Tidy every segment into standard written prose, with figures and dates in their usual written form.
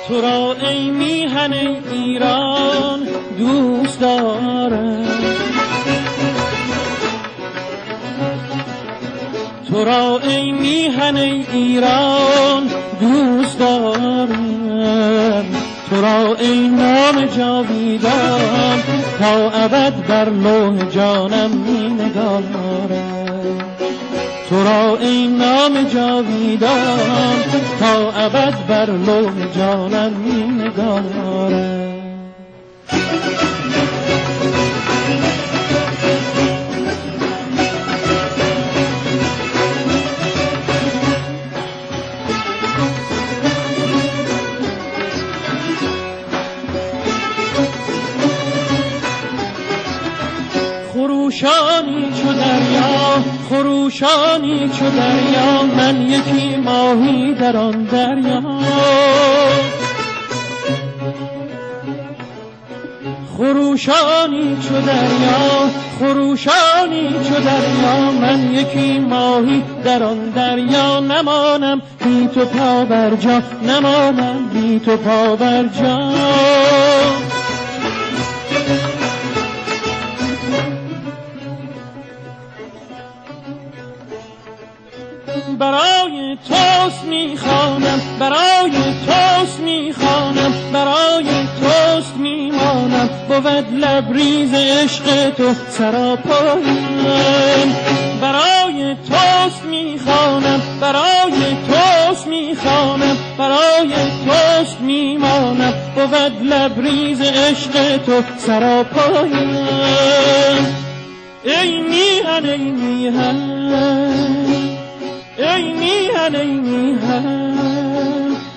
تو را ای میهن ایران دوست دارم، تو را ای میهن ایران دوست دارم، تو را ای نام جاویدان تا ابد بر لوح جانم می نگارم، تو را ای نام جاویدان تا ابد بر لوح جانم می نگارم. خروشانی چو دریا، خروشانی چو دریا، من یکی ماهی در آن دریا. خروشانی چو دریا، خروشانی چو دریا، من یکی ماهی در آن دریا. نمانم بی تو پا بر جا، نمانم بی تو پا بر جا. برای توست میخوانم، برای توست میخوانم، برای توست میمانم. بود لبریز عشق تو سراپایم. برای توست میخوانم، برای توست میخوانم، برای توست میمانم. بود لبریز عشق تو سراپایم. ای میهن ای میهن، ای میهن ای میهن،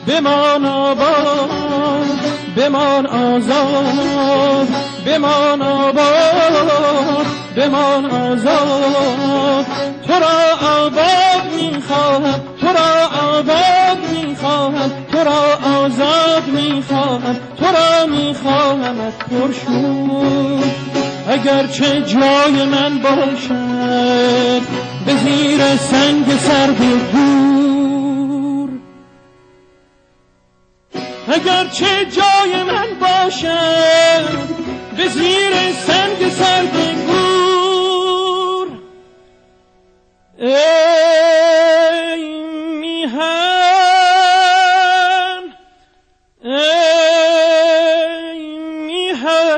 بمان آباد، بمان آزاد، بمان آباد، بمان آزاد. تو را آباد میخواهم، تو را آباد میخواهم، تو را آزاد میخواهم، تو را میخواهمت پرشور. اگرچه جای من باشد به زیر سنگ سرد گور، اگرچه جای من باشد به زیر سنگ سرد گور. ای میهن، ای میهن،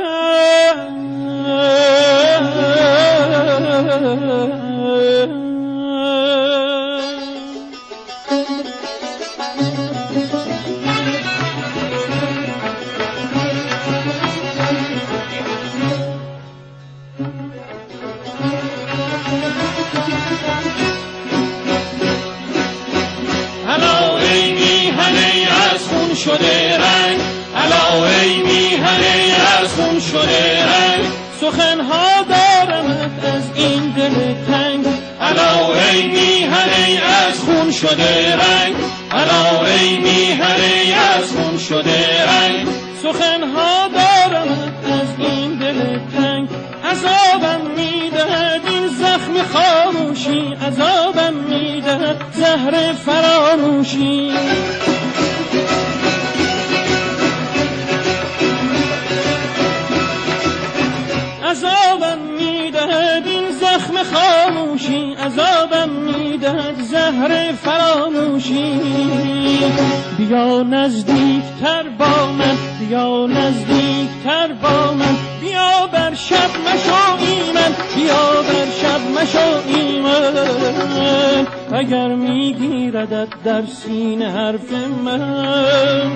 شده رنگ، الا ای میهن ای از خون شده رنگ. سخنها دارمت از این دل تنگ، الا ای میهن ای از خون شده رنگ، الا ای میهن ای از خون شده رنگ. سخنها دارمت از این دل تنگ. عذابم میدهد این زخم خاموشی، عذابم میدهد زهر فراموشی. عذابم میدهد این زخم خاموشی، عذابم میدهد زهر فراموشی. بی بیا نزدیکتر با من، بیا نزدیکتر با من، بیا بر شب مشو ایمن، بیا بر شب مشو ایمن. اگر میگیردت در سینه حرف من،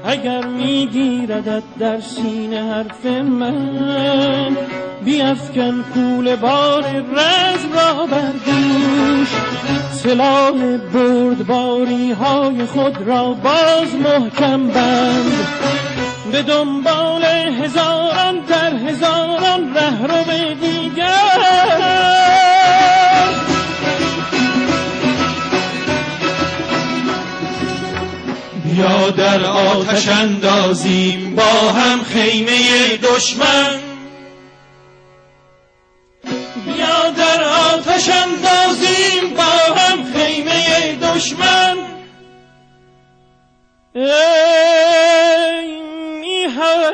اگر میگیردت در سینه حرف من، بیفکن کول بار رزم را بر دوش، سلاح بردباری های خود را باز محکم بند. به دنبال هزاران در هزاران رهرو دیگر، بیا در آتش اندازیم با هم خیمه دشمن، بیا در آتش اندازیم با هم خیمه دشمن. ای میهن